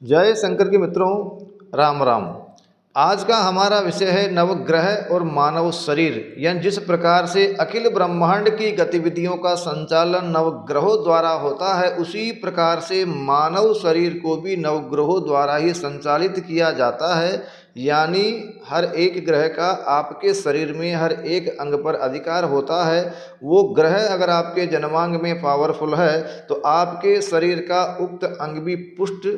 जय शंकर के मित्रों, राम राम। आज का हमारा विषय है नवग्रह और मानव शरीर। यानी जिस प्रकार से अखिल ब्रह्मांड की गतिविधियों का संचालन नवग्रहों द्वारा होता है, उसी प्रकार से मानव शरीर को भी नवग्रहों द्वारा ही संचालित किया जाता है। यानी हर एक ग्रह का आपके शरीर में हर एक अंग पर अधिकार होता है। वो ग्रह अगर आपके जन्मांग में पावरफुल है तो आपके शरीर का उक्त अंग भी पुष्ट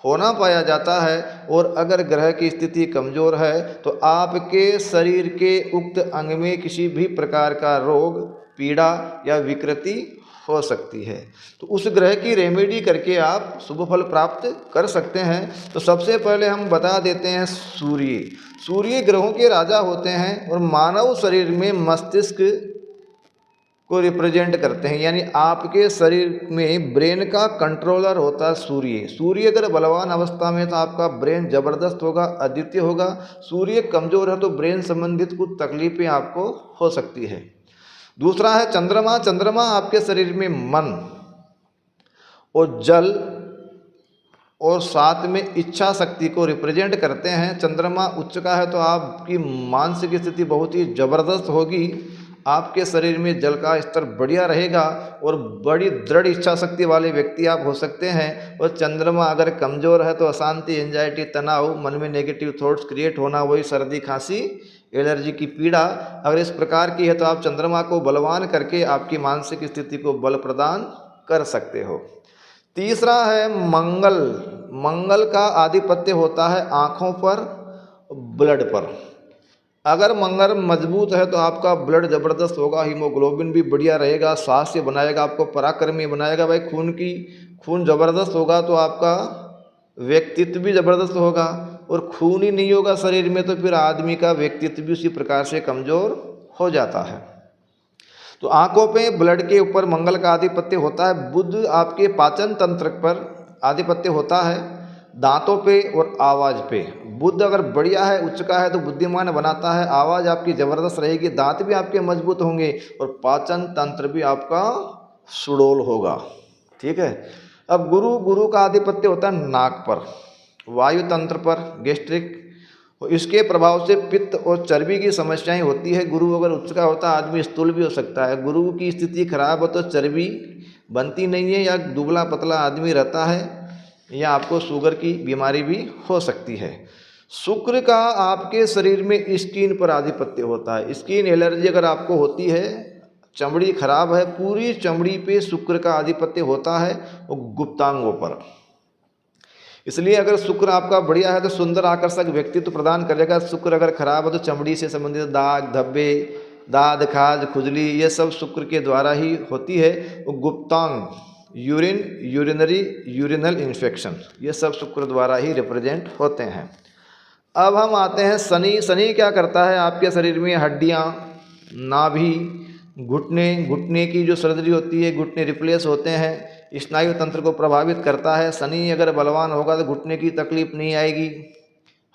होना पाया जाता है, और अगर ग्रह की स्थिति कमज़ोर है तो आपके शरीर के उक्त अंग में किसी भी प्रकार का रोग, पीड़ा या विकृति हो सकती है। तो उस ग्रह की रेमेडी करके आप शुभ फल प्राप्त कर सकते हैं। तो सबसे पहले हम बता देते हैं सूर्य ग्रहों के राजा होते हैं और मानव शरीर में मस्तिष्क को रिप्रेजेंट करते हैं। यानी आपके शरीर में ब्रेन का कंट्रोलर होता है सूर्य अगर बलवान अवस्था में तो आपका ब्रेन जबरदस्त होगा, अद्वितीय होगा। सूर्य कमज़ोर है तो ब्रेन संबंधित कुछ तकलीफें आपको हो सकती है। दूसरा है चंद्रमा आपके शरीर में मन और जल और साथ में इच्छा शक्ति को रिप्रेजेंट करते हैं। चंद्रमा उच्च का है तो आपकी मानसिक स्थिति बहुत ही ज़बरदस्त होगी, आपके शरीर में जल का स्तर बढ़िया रहेगा और बड़ी दृढ़ इच्छा शक्ति वाले व्यक्ति आप हो सकते हैं। और चंद्रमा अगर कमज़ोर है तो अशांति, एंजाइटी, तनाव, मन में नेगेटिव थॉट्स क्रिएट होना, वही सर्दी, खांसी, एलर्जी की पीड़ा अगर इस प्रकार की है तो आप चंद्रमा को बलवान करके आपकी मानसिक स्थिति को बल प्रदान कर सकते हो। तीसरा है मंगल का आधिपत्य होता है आँखों पर, ब्लड पर। अगर मंगल मजबूत है तो आपका ब्लड ज़बरदस्त होगा, हीमोग्लोबिन भी बढ़िया रहेगा, स्वास्थ्य बनाएगा, आपको पराक्रमी बनाएगा। भाई खून ज़बरदस्त होगा तो आपका व्यक्तित्व भी ज़बरदस्त होगा, और खून ही नहीं होगा शरीर में तो फिर आदमी का व्यक्तित्व भी उसी प्रकार से कमज़ोर हो जाता है। तो आँखों पे, ब्लड के ऊपर मंगल का आधिपत्य होता है। बुध आपके पाचन तंत्र पर आधिपत्य होता है, दांतों पे और आवाज़ पे। बुध अगर बढ़िया है, उच्च का है तो बुद्धिमान बनाता है, आवाज़ आपकी ज़बरदस्त रहेगी, दांत भी आपके मजबूत होंगे और पाचन तंत्र भी आपका सुडौल होगा। ठीक है। अब गुरु का आधिपत्य होता है नाक पर, वायु तंत्र पर, गैस्ट्रिक, और इसके प्रभाव से पित्त और चर्बी की समस्याएं होती है। गुरु अगर उच्च का होता है आदमी स्थूल भी हो सकता है। गुरु की स्थिति खराब हो तो चर्बी बनती नहीं है, या दुबला पतला आदमी रहता है, या आपको शुगर की बीमारी भी हो सकती है। शुक्र का आपके शरीर में स्किन पर आधिपत्य होता है। स्किन एलर्जी अगर आपको होती है, चमड़ी खराब है, पूरी चमड़ी पे शुक्र का आधिपत्य होता है और गुप्तांगों पर। इसलिए अगर शुक्र आपका बढ़िया है तो सुंदर आकर्षक व्यक्तित्व प्रदान करेगा। शुक्र अगर खराब है तो चमड़ी से संबंधित दाग, धब्बे, दाद, खाज, खुजली, ये सब शुक्र के द्वारा ही होती है। और गुप्तांग, यूरिनल इन्फेक्शन, ये सब शुक्र द्वारा ही रिप्रेजेंट होते हैं। अब हम आते हैं शनि क्या करता है आपके शरीर में हड्डियाँ, नाभि, घुटने की जो सर्जरी होती है, घुटने रिप्लेस होते हैं, स्नायु तंत्र को प्रभावित करता है। शनि अगर बलवान होगा तो घुटने की तकलीफ नहीं आएगी,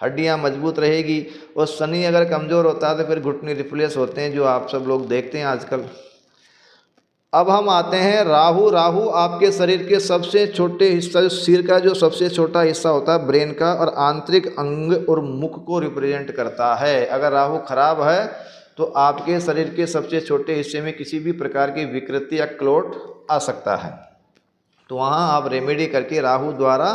हड्डियां मजबूत रहेगी। और शनि अगर कमज़ोर होता है तो फिर घुटने रिप्लेस होते हैं, जो आप सब लोग देखते हैं आजकल। अब हम आते हैं राहु आपके शरीर के सबसे छोटे हिस्सा, सिर का जो सबसे छोटा हिस्सा होता है ब्रेन का, और आंतरिक अंग और मुख को रिप्रेजेंट करता है। अगर राहु खराब है तो आपके शरीर के सबसे छोटे हिस्से में किसी भी प्रकार की विकृति या क्लोट आ सकता है। तो वहाँ आप रेमेडी करके राहु द्वारा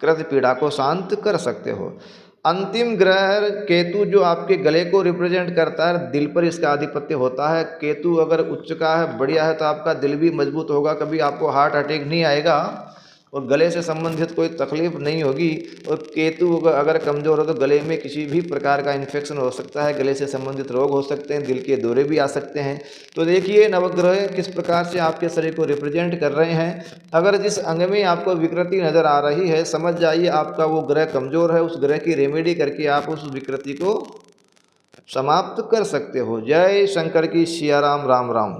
कृत पीड़ा को शांत कर सकते हो। अंतिम ग्रह केतु जो आपके गले को रिप्रेजेंट करता है, दिल पर इसका आधिपत्य होता है। केतु अगर उच्च का है, बढ़िया है, तो आपका दिल भी मजबूत होगा, कभी आपको हार्ट अटैक नहीं आएगा और गले से संबंधित कोई तकलीफ नहीं होगी। और केतु अगर कमज़ोर हो तो गले में किसी भी प्रकार का इन्फेक्शन हो सकता है, गले से संबंधित रोग हो सकते हैं, दिल के दौरे भी आ सकते हैं। तो देखिए नवग्रह किस प्रकार से आपके शरीर को रिप्रेजेंट कर रहे हैं। अगर जिस अंग में आपको विकृति नज़र आ रही है, समझ जाइए आपका वो ग्रह कमज़ोर है। उस ग्रह की रेमेडी करके आप उस विकृति को समाप्त कर सकते हो। जय शंकर की सिया राम, राम राम।